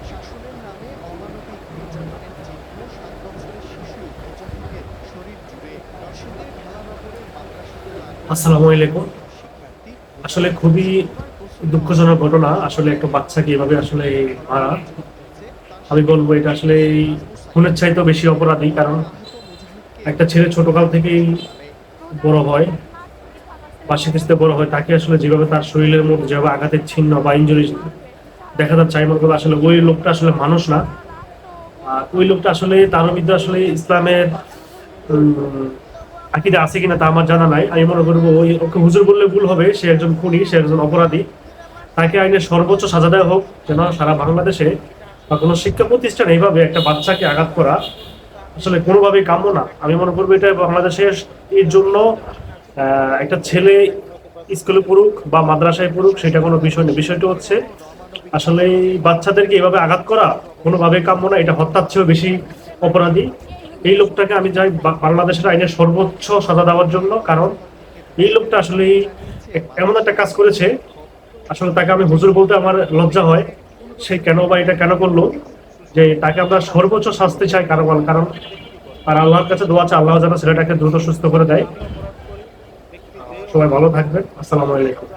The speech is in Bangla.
শাসনের নামে অমানবিক নির্যাতনের চিহ্ন ৭ বছরের শিশু মুজাহিদের শরীর জুড়ে। নরসিংদীর ঢালানগরের মাদ্রাসাতে আসসালামু আলাইকুম। শিক্ষার্থী আসলে খুবই দুঃখজনক ঘটনা। আসলে একটা বাচ্চাকে এভাবে আসলে মারা, আমি বলবো এটা আসলে খুনের চাইতেও বেশি অপরাধী। কারণ একটা ছেলে ছোটকাল থেকেই বড় হয় বা শিখতে বড় হয়, তাকে আসলে যেভাবে তার শরীরের মধ্যে যেভাবে আঘাতের চিহ্ন বা ইঞ্জুরি দেখা যাচ্ছে, আমি বলবো আসলে ওই লোকটা আসলে মানুষ না। আর ওই লোকটা আসলে তার মধ্যে আসলে ইসলামের আকিদা আছে কিনা তা আমার জানা নাই। আমি মনে করবো ওই ওকে হুজুর বললে ভুল হবে, সে একজন খুনি, সে একজন অপরাধী। তাকে আইনের সর্বোচ্চ সাজা দেওয়া হোক, যেন সারা বাংলাদেশে বা কোনো শিক্ষা প্রতিষ্ঠানে এইভাবে একটা বাচ্চাকে আঘাত করা আসলে কোনোভাবেই কাম্য না। আমি মনে করবো এটা বাংলাদেশের এর জন্য একটা ছেলে স্কুলে পড়ুক বা মাদ্রাসায় পড়ুক সেটা কোনো বিষয় নেই। বিষয়টা হচ্ছে আসলে এই বাচ্চাদেরকে এভাবে আঘাত করা কোনোভাবে কাম্য না, এটা হত্যার চেয়েও বেশি অপরাধী। এই লোকটাকে আমি চাই বাংলাদেশের আইনের সর্বোচ্চ সাজা দেওয়ার জন্য। কারণ এই লোকটা আসলে এমন একটা কাজ করেছে, আসলে তাকে আমি হুজুর বলতে আমার লজ্জা হয়। সে কেন বা এটা কেন করলো, যে তাকে আমরা সর্বোচ্চ শাস্তি চাই। কারণ আর আল্লাহর কাছে দোয়া চাই, আল্লাহ যেন ছেলেটাকে দ্রুত সুস্থ করে দেয়। সবাই ভালো থাকবেন। আসসালামু আলাইকুম।